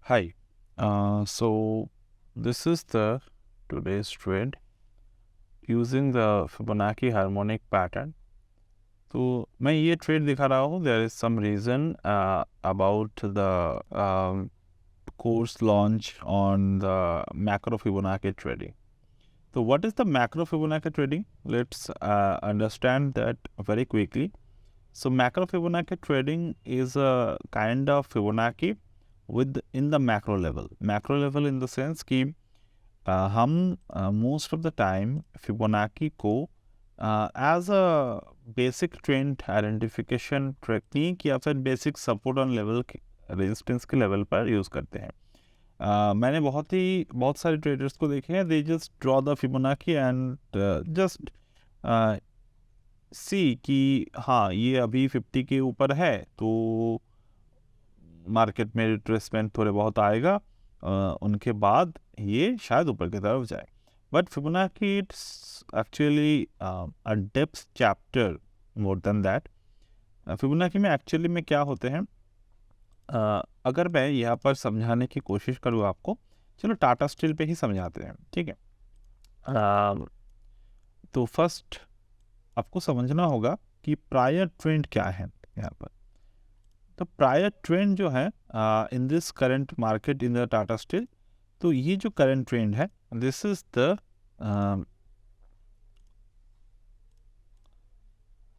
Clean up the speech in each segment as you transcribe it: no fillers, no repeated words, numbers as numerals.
Hi. So this is the today's trade using the Fibonacci harmonic pattern. तो मैं ये trade दिखा रहा हूँ. There is some reason about the course launch on the macro Fibonacci trading. So what is the macro Fibonacci trading? Let's understand that very quickly. So macro Fibonacci trading is a kind of Fibonacci in the macro level. Macro level in the sense कि हम most of the time Fibonacci को as a basic trend identification technique या फिर basic support on level resistance के level पर use करते हैं. मैंने बहुत सारे ट्रेडर्स को देखे हैं. They just draw the Fibonacci and just see कि हाँ ये अभी 50 के ऊपर है तो मार्केट में रिट्रेसमेंट थोड़े बहुत आएगा, उनके बाद ये शायद ऊपर की तरफ जाए. But Fibonacci it's actually a depth chapter more than that. Fibonacci में एक्चुअली में क्या होते हैं, अगर मैं यहाँ पर समझाने की कोशिश करूँ आपको, चलो टाटा स्टील पे ही समझाते हैं, ठीक है. तो फर्स्ट आपको समझना होगा कि प्रायर ट्रेंड क्या है यहाँ पर. तो प्रायर ट्रेंड जो है in this current market in the Tata steel, तो ये जो करंट ट्रेंड है दिस इज द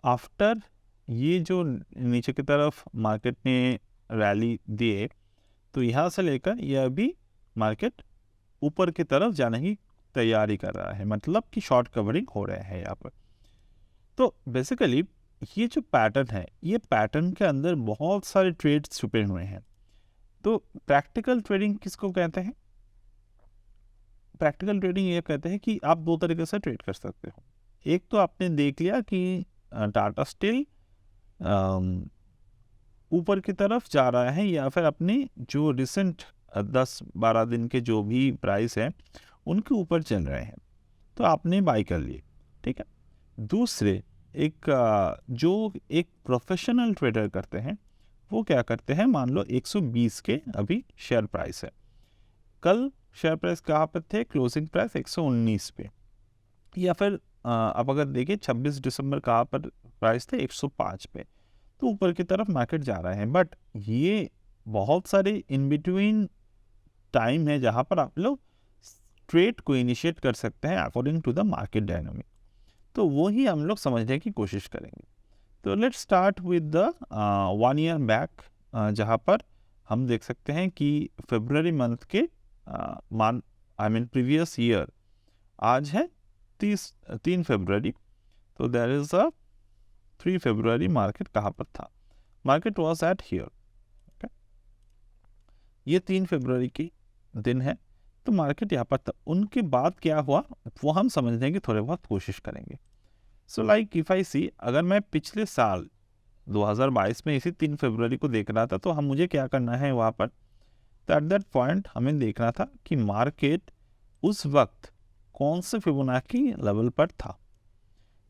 आफ्टर ये जो नीचे की तरफ मार्केट ने रैली दिए, तो यहाँ से लेकर ये अभी मार्केट ऊपर की तरफ जाने की तैयारी कर रहा है, मतलब कि शॉर्ट कवरिंग हो रहे हैं यहाँ पर. तो बेसिकली ये जो पैटर्न है, ये पैटर्न के अंदर बहुत सारे ट्रेड्स छुपे हुए हैं. तो प्रैक्टिकल ट्रेडिंग किसको कहते हैं? प्रैक्टिकल ट्रेडिंग ये कहते हैं कि आप दो तरीके से ट्रेड कर सकते हो. एक तो आपने देख लिया कि टाटा स्टील ऊपर की तरफ जा रहा है या फिर अपनी जो रिसेंट 10-12 दिन के जो भी प्राइस है उनके ऊपर चल रहे हैं, तो आपने बाई कर लिए, ठीक है. दूसरे जो एक प्रोफेशनल ट्रेडर करते हैं वो क्या करते हैं, मान लो 120 के अभी शेयर प्राइस है, कल शेयर प्राइस कहाँ पर थे, क्लोजिंग प्राइस 119 पे, या फिर अब अगर देखिए 26 दिसंबर कहाँ पर प्राइस थे 105 पे, तो ऊपर की तरफ मार्केट जा रहा है. बट ये बहुत सारे इन बिटवीन टाइम है जहाँ पर आप लोग ट्रेड को इनिशिएट कर सकते हैं according to the market dynamic. तो वो ही हम लोग समझने की कोशिश करेंगे. तो let's start with the 1 year back, जहाँ पर हम देख सकते हैं कि फरवरी मंथ के प्रीवियस ईयर, आज है 3 फरवरी, तो देयर इज अ 3 फरवरी मार्केट कहाँ पर था, market was at here, okay. ये 3 फरवरी की दिन है, तो मार्केट यहाँ पर था. उनके बाद क्या हुआ वो हम समझने की थोड़े बहुत कोशिश करेंगे. सो लाइक इफ आई सी, अगर मैं पिछले साल 2022 में इसी 3 फरवरी को देख रहा था, तो मुझे क्या करना है वहाँ पर, तो एट दैट पॉइंट हमें देखना था कि मार्केट उस वक्त कौन से फिबोनाची लेवल पर था.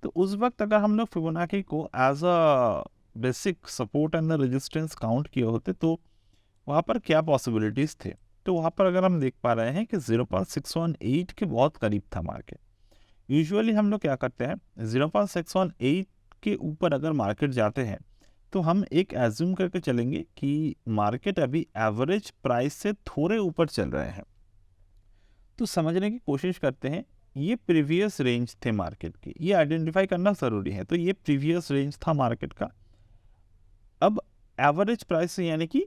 तो उस वक्त अगर हम लोग फिबोनाची को as a basic support and resistance count किए होते, तो वहाँ पर क्या पॉसिबिलिटीज़ थे. तो वहाँ पर अगर हम देख पा रहे हैं कि 0.618 के बहुत करीब था मार्केट. यूजुअली हम लोग क्या करते हैं, 0.618 के ऊपर अगर मार्केट जाते हैं तो हम एक एज्यूम करके चलेंगे कि मार्केट अभी एवरेज प्राइस से थोड़े ऊपर चल रहे हैं. तो समझने की कोशिश करते हैं, ये प्रीवियस रेंज थे मार्केट की, ये आइडेंटिफाई करना ज़रूरी है. तो ये प्रीवियस रेंज था मार्केट का. अब एवरेज प्राइस यानी कि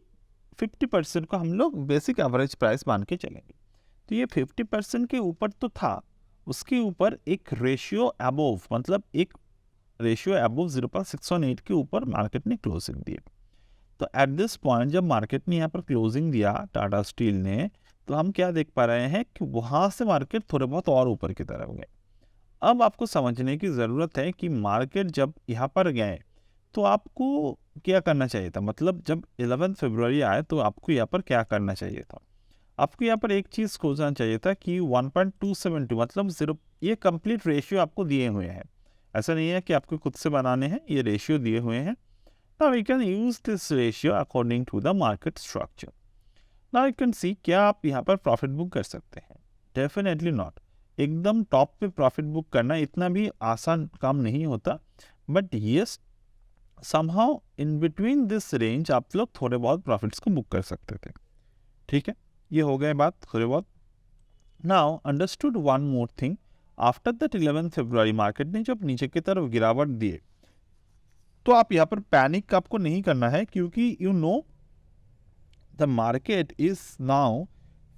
50% को हम लोग बेसिक एवरेज प्राइस मान के चलेंगे. तो ये 50% के ऊपर तो था, उसके ऊपर एक रेशियो अबोव, मतलब एक रेशियो अबोव 0.618 के ऊपर मार्केट ने क्लोजिंग दी. तो एट दिस पॉइंट जब मार्केट ने यहाँ पर क्लोजिंग दिया टाटा स्टील ने, तो हम क्या देख पा रहे हैं कि वहाँ से मार्केट थोड़े बहुत और ऊपर की तरफ गए. अब आपको समझने की ज़रूरत है कि मार्केट जब यहाँ पर गए तो आपको क्या करना चाहिए था, मतलब जब 11 फरवरी आए तो आपको यहाँ पर क्या करना चाहिए था. आपको यहाँ पर एक चीज़ खोजना चाहिए था कि 1.272 मतलब 0, ये कंप्लीट रेशियो आपको दिए हुए हैं, ऐसा नहीं है कि आपको खुद से बनाने हैं, ये रेशियो दिए हुए हैं. Now we can use this ratio according to the market structure. Now you can see, क्या आप यहाँ पर प्रॉफिट बुक कर सकते हैं? Definitely not. एकदम टॉप पे प्रॉफिट बुक करना इतना भी आसान काम नहीं होता, but yes, somehow in between this range आप लोग थोड़े बहुत प्रॉफिट्स को बुक कर सकते थे। ठीक है, ये हो गए बात थोड़े बहुत। Now understood one more thing, after that 11 February market ने जब नीचे की तरफ गिरावट दिए, तो आप यहाँ पर पैनिक आपको नहीं करना है, क्योंकि you know the market is now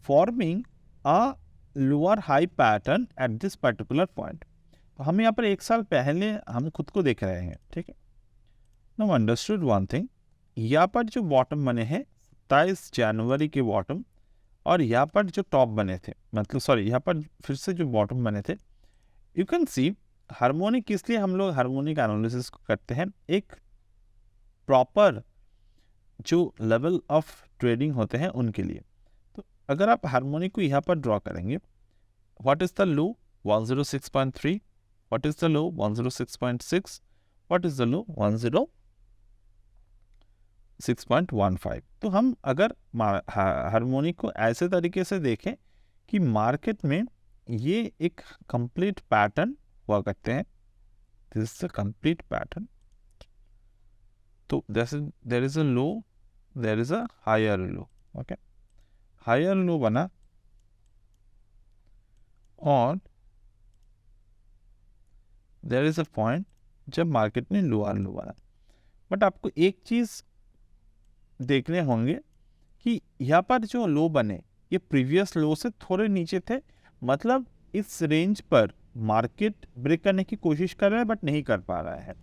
forming a lower high pattern at this particular point. तो हम यहाँ पर एक साल पहले हम खुद को देख रहे हैं। ठीक है, नाउ अंडरस्टूड वन थिंग, यहाँ पर जो बॉटम बने हैं 27 जनवरी के बॉटम, और यहाँ पर जो टॉप बने थे, मतलब सॉरी, यहाँ पर फिर से जो बॉटम बने थे, यू कैन सी हार्मोनिक। इसलिए हम लोग हार्मोनिक एनालिसिस करते हैं, एक प्रॉपर जो लेवल ऑफ ट्रेडिंग होते हैं उनके लिए। तो अगर आप हार्मोनिक को यहाँ पर ड्रॉ करेंगे, what is the low? 106.3, what is the low? 106.6, what is the low? 106.15। तो हम अगर हार्मोनिक को ऐसे तरीके से देखें कि मार्केट में ये एक कंप्लीट पैटर्न हुआ करते हैं, this is a complete pattern. तो there is a low, there is a higher low. Okay, higher low बना और देयर इज अ पॉइंट जब मार्केट ने लोअर लो बना। बट आपको एक चीज देखने होंगे कि यहाँ पर जो लो बने ये प्रीवियस लो से थोड़े नीचे थे, मतलब इस रेंज पर मार्केट ब्रेक करने की कोशिश कर रहा है बट नहीं कर पा रहा है।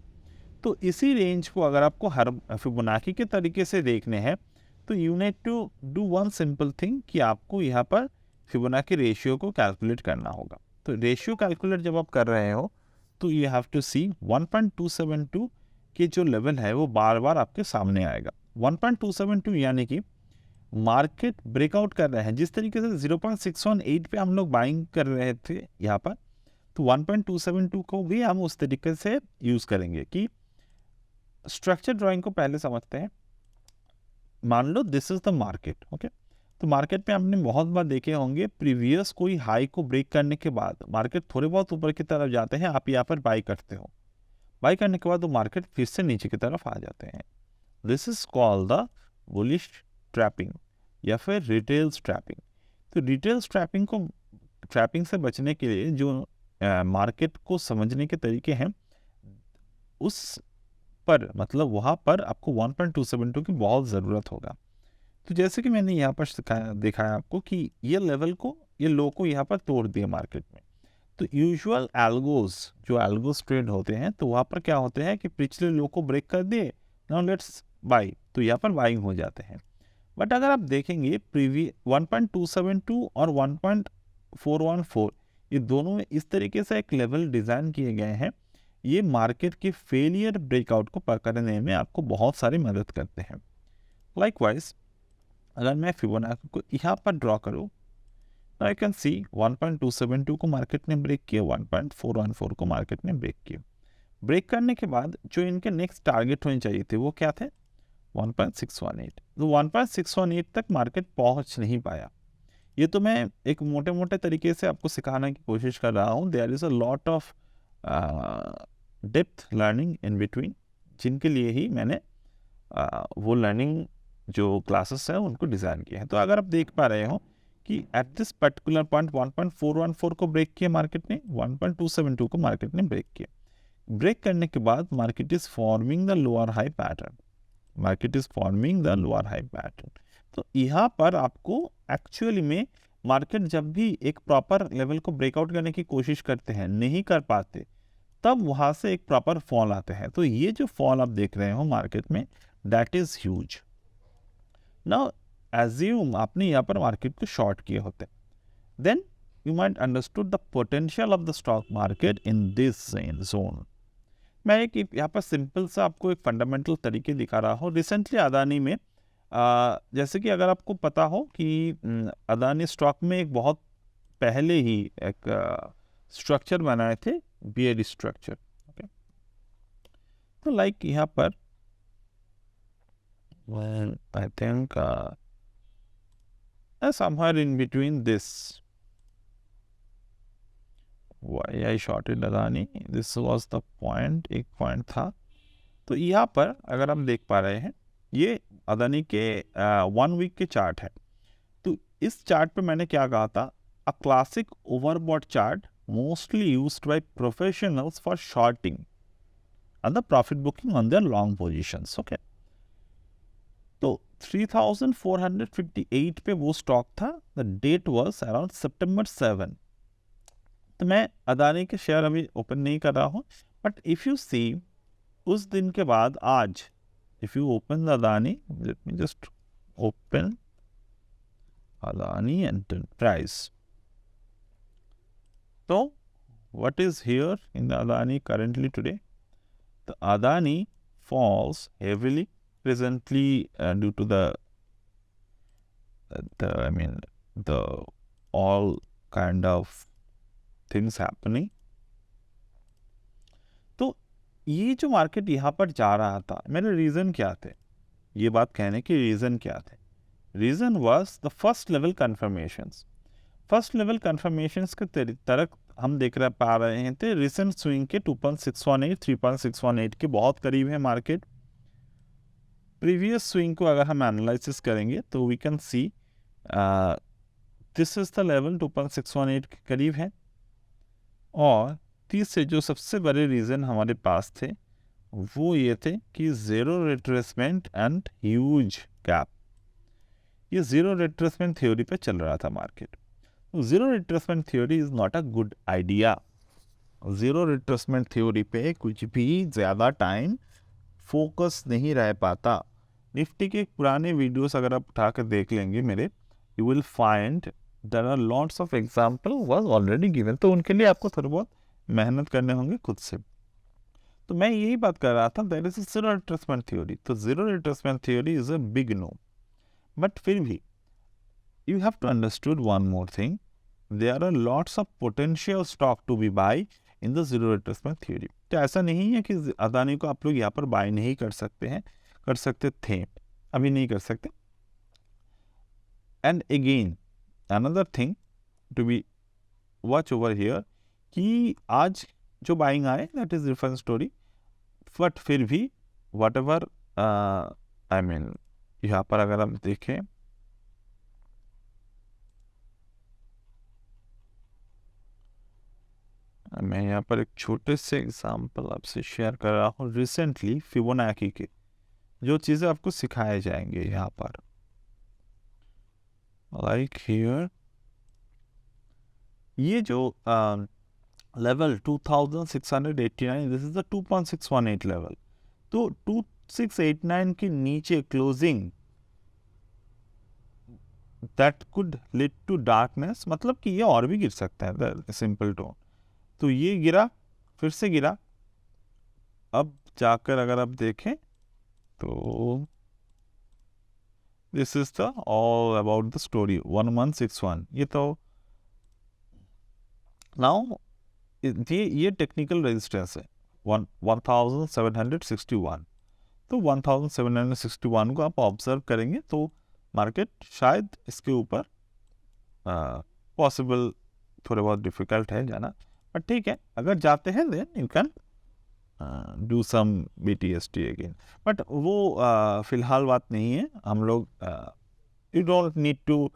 तो इसी रेंज को अगर आपको हर फिबोनाची के तरीके से देखने हैं, तो you need to do one simple thing, कि आपको यहाँ पर फिबोनाची रेशियो को कैलकुलेट करना होगा। तो रेशियो कैलकुलेट जब आप कर रहे हो, तो यू हैव टू सी 1.272 के जो लेवल है वो बार बार आपके सामने आएगा। 1.272 यानी कि मार्केट ब्रेकआउट कर रहे हैं, जिस तरीके से 0.618 पे हम लोग बाइंग कर रहे थे यहाँ पर, तो 1.272 को भी हम उस तरीके से यूज करेंगे। कि स्ट्रक्चर ड्राइंग को पहले समझते हैं। मान लो this is the market. Okay, तो मार्केट में आपने बहुत बार देखे होंगे, प्रीवियस कोई हाई को ब्रेक करने के बाद मार्केट थोड़े बहुत ऊपर की तरफ जाते हैं, आप यहाँ पर बाई करते हो, बाई करने के बाद वो मार्केट फिर से नीचे की तरफ आ जाते हैं। This is called the bullish trapping या फिर रिटेल ट्रैपिंग। तो रिटेल ट्रैपिंग से बचने के लिए जो मार्केट को समझने के तरीके हैं, उस पर मतलब वहाँ पर आपको 1.272 की बहुत ज़रूरत होगा। तो जैसे कि मैंने यहाँ पर दिखाया आपको कि ये लेवल को, ये लो को यहाँ पर तोड़ दिया मार्केट में। तो यूजुअल एल्गोज, जो एल्गोज ट्रेड होते हैं, तो वहाँ पर क्या होते हैं कि पिछले लो को ब्रेक कर दिए, नाउ लेट्स बाई, तो यहाँ पर बाइंग हो जाते हैं। बट अगर आप देखेंगे 1.272 और 1.414, ये दोनों में इस तरीके से एक लेवल डिज़ाइन किए गए हैं, ये मार्केट के फेलियर ब्रेकआउट को पकड़ने में आपको बहुत सारी मदद करते हैं। लाइकवाइज अगर मैं फिबोनाची को यहाँ पर ड्रॉ करूँ, तो आई कैन सी 1.272 को मार्केट ने ब्रेक किया, 1.414 को मार्केट ने ब्रेक किया। ब्रेक करने के बाद जो इनके नेक्स्ट टारगेट होने चाहिए थे वो क्या थे? 1.618। तो 1.618 तक मार्केट पहुंच नहीं पाया। ये तो मैं एक मोटे मोटे तरीके से आपको सिखाने की कोशिश कर रहा हूँ। There is a lot of depth learning in between, जिनके लिए ही मैंने वो लर्निंग जो क्लासेस हैं उनको डिज़ाइन किए हैं। तो अगर आप देख पा रहे हो कि एट दिस पर्टिकुलर पॉइंट 1.414 को ब्रेक किया मार्केट ने, 1.272 को मार्केट ने ब्रेक किया। ब्रेक करने के बाद market is forming the lower high pattern, market is forming the lower high pattern. तो यहाँ पर आपको एक्चुअली में मार्केट जब भी एक प्रॉपर लेवल को ब्रेकआउट करने की कोशिश करते हैं, नहीं कर पाते, तब वहाँ से एक प्रॉपर फॉल आते हैं। तो ये जो फॉल आप देख रहे हो मार्केट में, that is huge. Now assume आपने यहाँ पर मार्केट को शॉर्ट किए होते, then you might understood the potential of the stock market in this zone। मैं एक यहाँ पर सिंपल सा आपको एक फंडामेंटल तरीके दिखा रहा हूँ। रिसेंटली अदानी में जैसे कि अगर आपको पता हो कि अदानी स्टॉक में एक बहुत पहले ही एक स्ट्रक्चर बनाए थे, बीएडी स्ट्रक्चर। ओके, तो लाइक यहाँ पर I think somewhere in between this. Why I shorted Adani? This was the point, एक पॉइंट था. तो यहाँ पर अगर हम देख पा रहे हैं, ये अदानी के 1 वीक के चार्ट है. तो इस चार्ट पे मैंने क्या कहा था, a classic overbought chart mostly used by professionals for shorting and the profit booking on their long positions. Okay. तो 3458 पे वो स्टॉक था. द डेट वाज अराउंड सितंबर 7. तो मैं अदानी के शेयर अभी ओपन नहीं कर रहा हूँ, बट इफ़ यू सी उस दिन के बाद आज, if you open the Adani, let me just open Adani enterprise. तो what is here in the Adani currently today? The Adani falls heavily presently due to the all kind of things happening. तो ये जो market यहाँ पर जा रहा था, मेरे रीज़न क्या थे, ये बात कहने के रीज़न क्या थे? Reason was the first level conformations. First level conformations के तरफ हम देख पा रहे हैं थे रिसेंट स्विंग के 2.618 3.618 के बहुत करीब है मार्केट. प्रीवियस स्विंग को अगर हम एनालिसिस करेंगे तो we can see this is the level 2.618 के करीब है. और तीसरे जो सबसे बड़े रीज़न हमारे पास थे वो ये थे कि zero retracement and huge gap. ये ज़ीरो रिट्रेसमेंट थ्योरी पे चल रहा था market. Zero retracement theory is not a good idea. Zero retracement theory पे कुछ भी ज़्यादा टाइम फोकस नहीं रह पाता. निफ्टी के पुराने वीडियोस अगर आप उठा कर देख लेंगे मेरे, you will find there are lots of example was already given. तो उनके लिए आपको थोड़ा बहुत मेहनत करने होंगे खुद से. तो मैं यही बात कर रहा था, there is a zero retracement theory. तो zero retracement theory is a big no. But फिर भी you have to understood one more thing. There are lots of potential stock to be buy in the zero retracement theory. तो ऐसा नहीं है कि अदानी को आप लोग यहाँ पर बाय नहीं कर सकते हैं, कर सकते थे, अभी नहीं कर सकते. And again another thing to be watch over here कि आज जो बाइंग आए that is different story. But फिर भी वट एवर यहाँ पर अगर हम देखें, मैं यहाँ पर एक छोटे से एग्जांपल आपसे शेयर कर रहा हूँ रिसेंटली फिबोनाची के, जो चीज़ें आपको सिखाए जाएंगे यहाँ पर. लाइक हियर ये जो level 2689, this is the 2.618 level. तो 2689 के नीचे closing that could lead to darkness, मतलब कि ये और भी गिर सकता है, सिंपल टोन. तो ये गिरा, फिर से गिरा. अब जाकर अगर आप देखें तो this is the all about the story 1161. ये तो नाउ ये टेक्निकल रेजिस्टेंस है 1761. तो 1761 को आप ऑब्जर्व करेंगे तो मार्केट शायद इसके ऊपर पॉसिबल, थोड़े बहुत डिफिकल्ट है जाना, बट ठीक है अगर जाते हैं then you can do some BTST again. But वो फिलहाल बात नहीं है. हम लोग you don't need to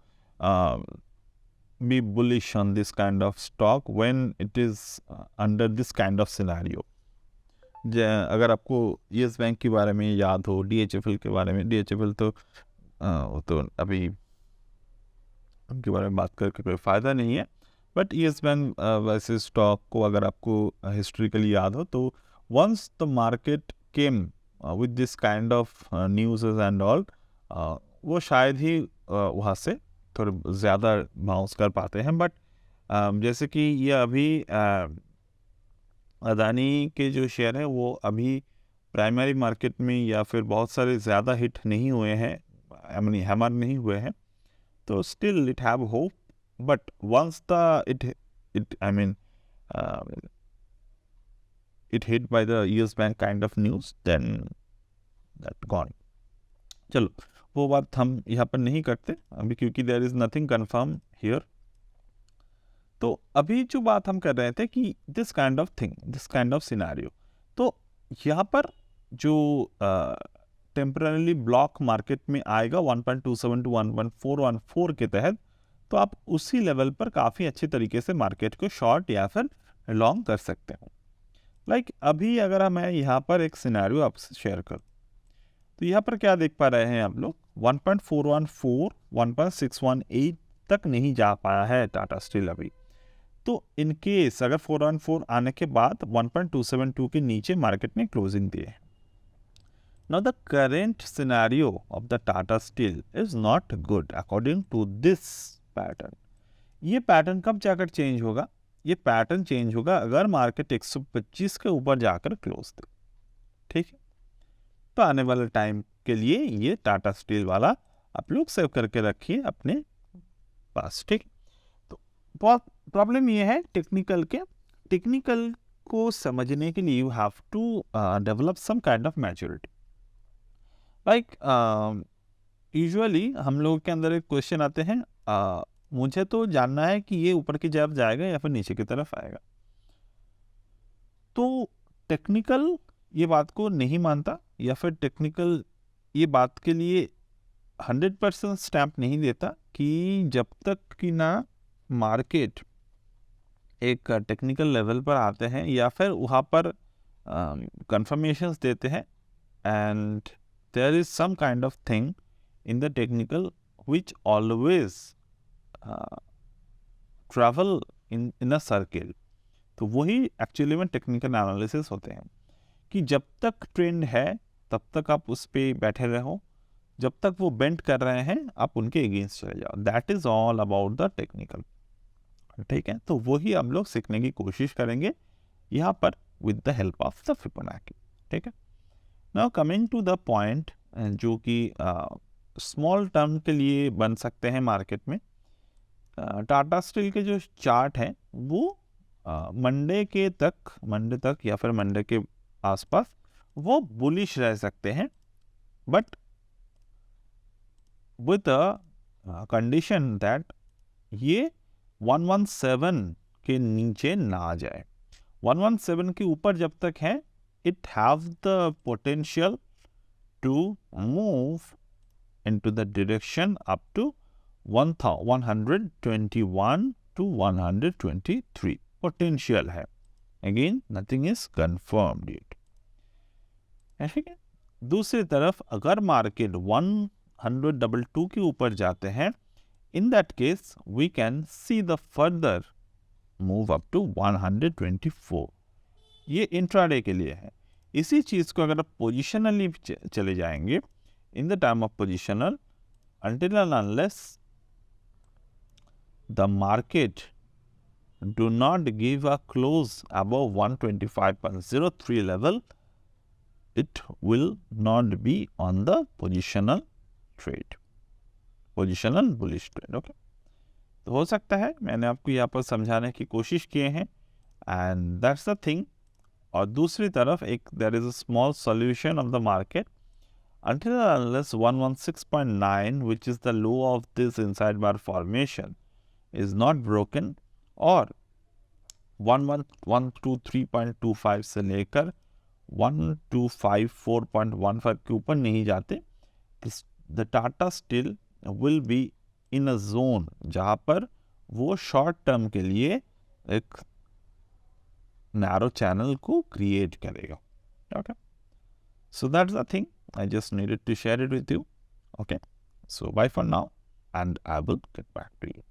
be bullish on this kind of stock when it is under this kind of scenario. अगर आपको येस बैंक के बारे में याद हो, DHFL के बारे में, DHFL तो तो अभी उनके बारे में बात करके कोई फ़ायदा नहीं है. बट येस बैंक वैसे स्टॉक को अगर आपको हिस्ट्रिकली याद हो तो once the market came with this kind of news and all, वो शायद ही वहाँ से थोड़े ज़्यादा बाउंस कर पाते हैं. बट जैसे कि ये अभी अदानी के जो शेयर हैं वो अभी प्राइमरी मार्केट में या फिर बहुत सारे ज़्यादा हिट नहीं हुए हैं, हैमर नहीं हुए हैं. तो still it have hope. But once the it hit by the US Bank kind of news, then that gone. चलो वो बात हम यहाँ पर नहीं करते अभी, क्योंकि there is nothing confirm here. तो अभी जो बात हम कर रहे थे कि this kind of thing, this kind of scenario, तो यहाँ पर जो टेम्पररीली ब्लॉक मार्केट में आएगा 1.27 टू 1.414 के तहत, तो आप उसी लेवल पर काफ़ी अच्छे तरीके से मार्केट को शॉर्ट या फिर लॉन्ग कर सकते हो। लाइक अभी अगर मैं यहाँ पर एक सिनेरियो आपसे शेयर करूँ, तो यहाँ पर क्या देख पा रहे हैं आप लोग, 1.414 1.618 तक नहीं जा पाया है टाटा स्टील अभी। तो इन केस अगर 414 आने के बाद 1.272 के नीचे मार्केट ने क्लोजिंग दी है। Now the current scenario of the Tata steel is not good according to this pattern. ये पैटर्न कब जाकर चेंज होगा? ये पैटर्न चेंज होगा अगर मार्केट 125 के ऊपर जाकर क्लोज दे। ठीक है, तो आने वाले टाइम के लिए ये टाटा स्टील वाला आप लोग सेव करके रखिए अपने पास। ठीक, तो प्रॉब्लम ये है टेक्निकल को समझने के लिए you have to develop some kind of maturity. Like usually हम लोगों के अंदर एक क्वेश्चन आते हैं, मुझे तो जानना है कि ये ऊपर की तरफ जाएगा या फिर नीचे की तरफ आएगा। तो टेक्निकल ये बात को नहीं मानता, या फिर टेक्निकल ये बात के लिए 100% स्टैम्प नहीं देता कि जब तक कि ना मार्केट एक टेक्निकल लेवल पर आते हैं या फिर वहाँ पर कंफर्मेशंस देते हैं, and there is some kind of thing in the technical which always travel in a circle. तो वही एक्चुअली में टेक्निकल एनालिसिस होते हैं कि जब तक ट्रेंड है तब तक आप उस पर बैठे रहो, जब तक वो बेंड कर रहे हैं आप उनके अगेंस्ट चले जाओ। That is all about the technical. ठीक है, तो वही हम लोग सीखने की कोशिश करेंगे यहाँ पर with the help of the Fibonacci. ठीक है, now coming to the point जो कि स्मॉल टर्म के लिए बन सकते हैं मार्केट में। टाटा स्टील के जो चार्ट हैं वो मंडे तक या फिर मंडे के आसपास वो बुलिश रह सकते हैं, but with a condition that ये 117 के नीचे ना आ जाए। 117 के ऊपर जब तक है, it have the potential to move into the direction up to 121 to 123 potential है। Again nothing is confirmed yet. ठीक है, दूसरी तरफ अगर मार्केट 122 के ऊपर जाते हैं, in that case we can see the further move up to 124। ये इंट्राडे के लिए है। इसी चीज को अगर आप पोजिशनली चले जाएंगे, in the time of positional, until and unless the market do not give a close above 125.03 level, it will not be on the positional trade, positional bullish trend. Okay, तो हो सकता है मैंने आपको यहाँ पर समझाने की कोशिश किए हैं, एंड दैट्स द थिंग। और दूसरी तरफ एक there is a small solution of the market until unless 116.9 which is the low of this inside bar formation is not broken, और 123.25 से लेकर 1254.15 के ऊपर नहीं जाते, the Tata steel will be in a zone जहाँ पर वो शॉर्ट टर्म के लिए एक नैरो चैनल को क्रिएट करेगा। Okay, so that's the thing. I just needed to share it with you. Okay, so bye for now, and I will get back to you.